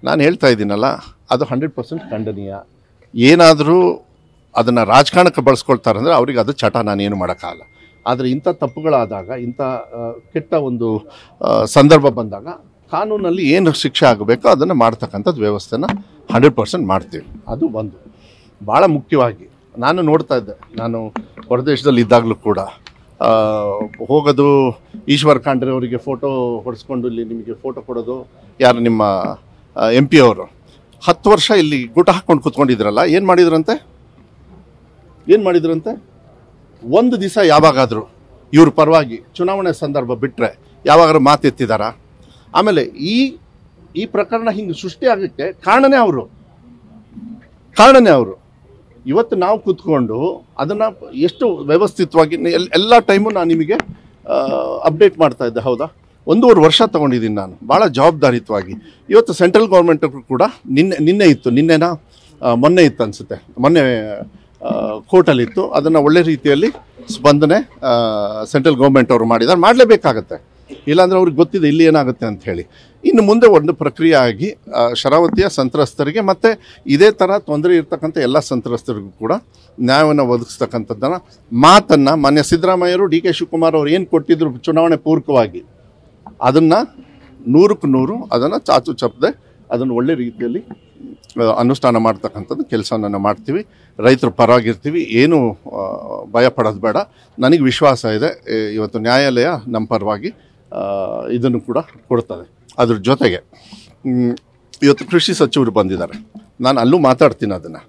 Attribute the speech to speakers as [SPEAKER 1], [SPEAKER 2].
[SPEAKER 1] ನಾನು ಹೇಳ್ತಾ ಇದ್ದೀನಲ್ಲ, ಅದು 100% ಖಂಡನೀಯ. ಏನಾದರೂ ಅದನ್ನು ರಾಜಕಾರಣಕ್ಕೆ ಬಳಸ್ಕೊಳ್ತಾರೆ ಅಂದರೆ ಅವ್ರಿಗೆ ಅದು ಚಟ, ನಾನೇನು ಮಾಡೋಕ್ಕಾಗಲ್ಲ. ಆದರೆ ಇಂಥ ತಪ್ಪುಗಳಾದಾಗ, ಇಂಥ ಕೆಟ್ಟ ಒಂದು ಸಂದರ್ಭ ಬಂದಾಗ ಕಾನೂನಲ್ಲಿ ಏನು ಶಿಕ್ಷೆ ಆಗಬೇಕೋ ಅದನ್ನು ಮಾಡ್ತಕ್ಕಂಥದ್ದು ವ್ಯವಸ್ಥೆನ 100% ಮಾಡ್ತೀವಿ. ಅದು ಒಂದು ಭಾಳ ಮುಖ್ಯವಾಗಿ ನಾನು ನೋಡ್ತಾ ಇದ್ದೆ. ನಾನು ಹೊರದೇಶದಲ್ಲಿ ಇದ್ದಾಗಲೂ ಕೂಡ ಹೋಗೋದು, ಈಶ್ವರ್ ಖಂಡ್ರೆ ಅವರಿಗೆ ಫೋಟೋ ಹೊಡೆಸ್ಕೊಂಡು ಇಲ್ಲಿ ನಿಮಗೆ ಫೋಟೋ ಕೊಡೋದು, ಯಾರು ನಿಮ್ಮ MP ಅವರು 10 ವರ್ಷ ಇಲ್ಲಿ ಗುಟ ಹಾಕ್ಕೊಂಡು ಕೂತ್ಕೊಂಡಿದ್ರಲ್ಲ, ಏನು ಮಾಡಿದ್ರಂತೆ ಒಂದು ದಿವಸ ಯಾವಾಗಾದರೂ ಇವ್ರ ಪರವಾಗಿ ಚುನಾವಣೆ ಸಂದರ್ಭ ಬಿಟ್ಟರೆ ಯಾವಾಗಾದ್ರೂ ಮಾತೆತ್ತಿದಾರ? ಆಮೇಲೆ ಈ ಪ್ರಕರಣ ಹಿಂಗೆ ಸೃಷ್ಟಿಯಾಗಕ್ಕೆ ಕಾರಣನೇ ಅವರು. ಇವತ್ತು ನಾವು ಕೂತ್ಕೊಂಡು ಅದನ್ನು ಎಷ್ಟು ವ್ಯವಸ್ಥಿತವಾಗಿ ಎಲ್ಲ ಟೈಮು ನಾನು ನಿಮಗೆ ಅಪ್ಡೇಟ್ ಮಾಡ್ತಾ ಇದ್ದೆ. ಹೌದಾ, 1.5 ವರ್ಷ ತೊಗೊಂಡಿದ್ದೀನಿ ನಾನು ಭಾಳ ಜವಾಬ್ದಾರಿಯುತವಾಗಿ. ಇವತ್ತು ಸೆಂಟ್ರಲ್ ಗೌರ್ಮೆಂಟ್ ಕೂಡ ಮೊನ್ನೆ ಇತ್ತು ಅನಿಸುತ್ತೆ, ಮೊನ್ನೆ ಕೋರ್ಟಲ್ಲಿತ್ತು. ಅದನ್ನು ಒಳ್ಳೆ ರೀತಿಯಲ್ಲಿ ಸ್ಪಂದನೆ ಸೆಂಟ್ರಲ್ ಗೌರ್ಮೆಂಟ್ ಅವರು ಮಾಡಿದ್ದಾರೆ. ಮಾಡಲೇಬೇಕಾಗತ್ತೆ, ಇಲ್ಲಾಂದರೆ ಅವ್ರಿಗೆ ಗೊತ್ತಿದೆ ಇಲ್ಲಿ ಏನಾಗುತ್ತೆ ಅಂತ ಹೇಳಿ. ಇನ್ನು ಮುಂದೆ ಒಂದು ಪ್ರಕ್ರಿಯೆ ಆಗಿ ಶರಾವತಿಯ ಸಂತ್ರಸ್ತರಿಗೆ ಮತ್ತು ಇದೇ ಥರ ತೊಂದರೆ ಇರ್ತಕ್ಕಂಥ ಎಲ್ಲ ಸಂತ್ರಸ್ತರಿಗೂ ಕೂಡ ನ್ಯಾಯವನ್ನು ಒದಗಿಸ್ತಕ್ಕಂಥದ್ದನ್ನು ಮಾತನ್ನು ಮಾನ್ಯ ಸಿದ್ದರಾಮಯ್ಯರು, DK ಶಿವಕುಮಾರ್ ಅವರು ಏನು ಕೊಟ್ಟಿದ್ರು ಚುನಾವಣೆ ಪೂರ್ವಕವಾಗಿ, ಅದನ್ನು 100ಕ್ಕೆ 100 ಅದನ್ನು ಚಾಚು ಚಪ್ಪದೆ ಅದನ್ನು ಒಳ್ಳೆ ರೀತಿಯಲ್ಲಿ ಅನುಷ್ಠಾನ ಮಾಡ್ತಕ್ಕಂಥದ್ದು ಕೆಲಸವನ್ನು ಮಾಡ್ತೀವಿ. ರೈತರ ಪರವಾಗಿರ್ತೀವಿ, ಏನು ಭಯ ಪಡೋದು ಬೇಡ. ನನಗೆ ವಿಶ್ವಾಸ ಇದೆ, ಇವತ್ತು ನ್ಯಾಯಾಲಯ ನಮ್ಮ ಪರವಾಗಿ ಇದನ್ನು ಕೂಡ ಕೊಡ್ತದೆ. ಅದ್ರ ಜೊತೆಗೆ ಇವತ್ತು ಕೃಷಿ ಸಚಿವರು ಬಂದಿದ್ದಾರೆ, ನಾನು ಅಲ್ಲೂ ಮಾತಾಡ್ತೀನಿ ಅದನ್ನು.